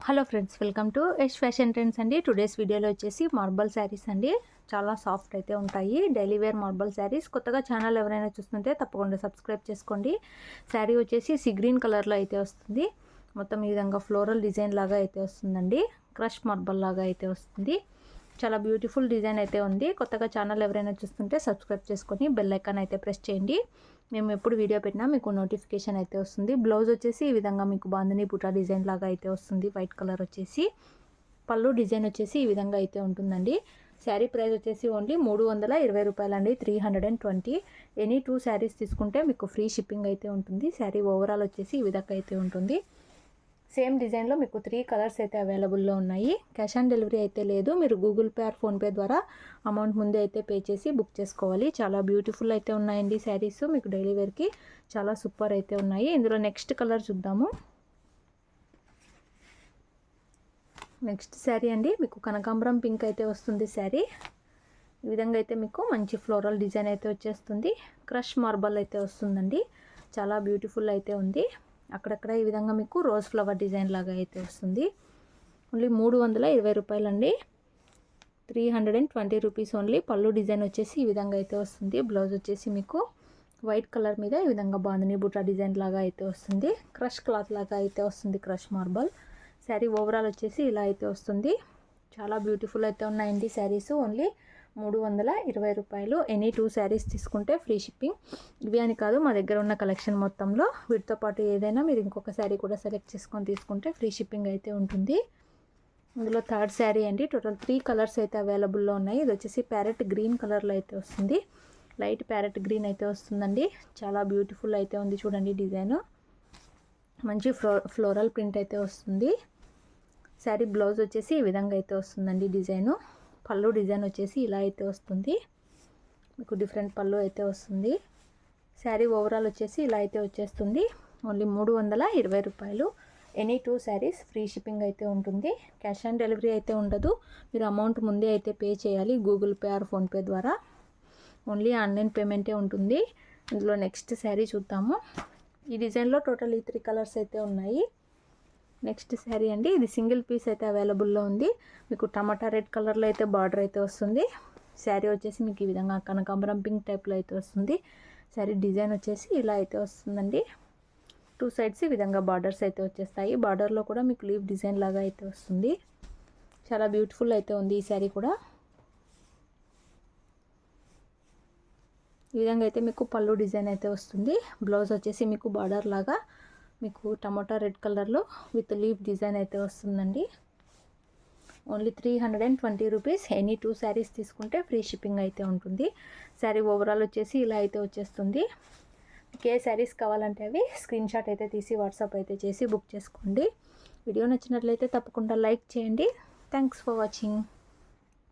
Hello friends, welcome to Yash fashion trends అండి. Today's వీడియోలో వచ్చేసి మార్బల్ శారీస్ అండి. చాలా సాఫ్ట్ అయితే ఉంటాయి. Daily wear marble saris. కొత్తగా ఛానల్ ఎవరైనా చూస్తుంటే తప్పకుండా సబ్స్క్రైబ్ చేసుకోండి. శారీ వచ్చేసి సీ గ్రీన్ కలర్లో అయితే వస్తుంది. మొత్తం ఈ విధంగా ఫ్లోరల్ డిజైన్ లాగా అయితే వస్తుందండి. క్రష్ మార్బల్ లాగా అయితే వస్తుంది. చాలా బ్యూటిఫుల్ డిజైన్ అయితే ఉంది. కొత్తగా ఛానల్ ఎవరైనా చూస్తుంటే సబ్స్క్రైబ్ చేసుకొని బెల్ ఐకాన్ అయితే ప్రెస్ చేయండి. మేము ఎప్పుడు వీడియో పెట్టినా మీకు నోటిఫికేషన్ అయితే వస్తుంది. బ్లౌజ్ వచ్చేసి ఈ విధంగా మీకు బాందిని బుటా డిజైన్ లాగా అయితే వస్తుంది. వైట్ కలర్ వచ్చేసి పళ్ళు డిజైన్ వచ్చేసి ఈ విధంగా అయితే ఉంటుందండి. శారీ ప్రైస్ వచ్చేసి ఓన్లీ 320 రూపాయలండి. 320. ఎనీ 2 శారీస్ తీసుకుంటే మీకు ఫ్రీ షిప్పింగ్ అయితే ఉంటుంది. శారీ ఓవరాల్ వచ్చేసి ఈ విధంగా అయితే ఉంటుంది. సేమ్ డిజైన్లో మీకు 3 కలర్స్ అయితే అవైలబుల్లో ఉన్నాయి. క్యాష్ ఆన్ డెలివరీ అయితే లేదు. మీరు గూగుల్ పే ఆర్ ఫోన్పే ద్వారా అమౌంట్ ముందే అయితే పే చేసి బుక్ చేసుకోవాలి. చాలా బ్యూటిఫుల్ అయితే ఉన్నాయండి శారీస్. మీకు డైలీ వేర్కి చాలా సూపర్ అయితే ఉన్నాయి. ఇందులో నెక్స్ట్ కలర్ చూద్దాము. నెక్స్ట్ శారీ అండి, మీకు కనకాంబరం పింక్ అయితే వస్తుంది శారీ. ఈ విధంగా అయితే మీకు మంచి ఫ్లోరల్ డిజైన్ అయితే వచ్చేస్తుంది. క్రష్ మార్బల్ అయితే వస్తుందండి. చాలా బ్యూటిఫుల్ అయితే ఉంది. అక్కడక్కడ ఈ విధంగా మీకు రోజ్ ఫ్లవర్ డిజైన్ లాగా అయితే వస్తుంది. ఓన్లీ 320 రూపాయలండి. 320 రూపీస్ ఓన్లీ. పళ్ళు డిజైన్ వచ్చేసి ఈ విధంగా అయితే వస్తుంది. బ్లౌజ్ వచ్చేసి మీకు వైట్ కలర్ మీద ఈ విధంగా బాందిని బుటా డిజైన్ లాగా అయితే వస్తుంది. క్రష్ క్లాత్ లాగా అయితే వస్తుంది. క్రష్ మార్బల్ శారీ ఓవరాల్ వచ్చేసి ఇలా అయితే వస్తుంది. చాలా బ్యూటిఫుల్ అయితే ఉన్నాయండి శారీస్. ఓన్లీ 320 రూపాయలు. ఎనీ 2 శారీస్ తీసుకుంటే ఫ్రీ షిప్పింగ్. ఇవి అని కాదు, మా దగ్గర ఉన్న కలెక్షన్ మొత్తంలో వీటితో పాటు ఏదైనా మీరు ఇంకొక శారీ కూడా సెలెక్ట్ చేసుకొని తీసుకుంటే ఫ్రీ షిప్పింగ్ అయితే ఉంటుంది. ఇందులో థర్డ్ శారీ అండి. టోటల్ 3 కలర్స్ అయితే అవైలబుల్లో ఉన్నాయి. ఇది వచ్చేసి ప్యారెట్ గ్రీన్ కలర్లో అయితే వస్తుంది. లైట్ ప్యారెట్ గ్రీన్ అయితే వస్తుందండి. చాలా బ్యూటిఫుల్ అయితే ఉంది. చూడండి డిజైన్ మంచి ఫ్లోరల్ ప్రింట్ అయితే వస్తుంది. శారీ బ్లౌజ్ వచ్చేసి ఈ విధంగా అయితే వస్తుందండి డిజైను. పళ్ళు డిజైన్ వచ్చేసి ఇలా అయితే వస్తుంది. మీకు డిఫరెంట్ పళ్ళు అయితే వస్తుంది. శారీ ఓవరాల్ వచ్చేసి ఇలా అయితే వచ్చేస్తుంది. ఓన్లీ 320 రూపాయలు. ఎనీ 2 శారీస్ ఫ్రీ షిప్పింగ్ అయితే ఉంటుంది. క్యాష్ ఆన్ డెలివరీ అయితే ఉండదు. మీరు అమౌంట్ ముందే అయితే పే చేయాలి గూగుల్ పే ఆర్ ఫోన్పే ద్వారా. ఓన్లీ ఆన్లైన్ పేమెంటే ఉంటుంది. ఇందులో నెక్స్ట్ శారీ చూద్దాము. ఈ డిజైన్లో టోటల్ ఈ 3 కలర్స్ అయితే ఉన్నాయి. నెక్స్ట్ శారీ అండి. ఇది సింగిల్ పీస్ అయితే అవైలబుల్లో ఉంది. మీకు టమాటా రెడ్ కలర్లో అయితే బార్డర్ అయితే వస్తుంది. శారీ వచ్చేసి మీకు ఈ విధంగా కనకాంబరం పింక్ టైప్లో అయితే వస్తుంది. శారీ డిజైన్ వచ్చేసి ఇలా అయితే వస్తుందండి. 2 సైడ్స్ ఈ విధంగా బార్డర్స్ అయితే వచ్చేస్తాయి. బార్డర్లో కూడా మీకు లీవ్ డిజైన్ లాగా అయితే వస్తుంది. చాలా బ్యూటిఫుల్ అయితే ఉంది ఈ శారీ కూడా. ఈ విధంగా అయితే మీకు పళ్ళు డిజైన్ అయితే వస్తుంది. బ్లౌజ్ వచ్చేసి మీకు బార్డర్ లాగా మీకు టమాటా రెడ్ కలర్లో విత్ లీవ్ డిజైన్ అయితే వస్తుందండి. Only 320 rupees. ఎనీ 2 శారీస్ తీసుకుంటే ఫ్రీ షిప్పింగ్ అయితే ఉంటుంది. శారీ ఓవరాల్ వచ్చేసి ఇలా అయితే వచ్చేస్తుంది. మీకు ఏ శారీస్ కావాలంటే అవి స్క్రీన్ షాట్ అయితే తీసి వాట్సాప్ అయితే చేసి బుక్ చేసుకోండి. వీడియో నచ్చినట్లయితే తప్పకుండా లైక్ చేయండి. Thanks for watching.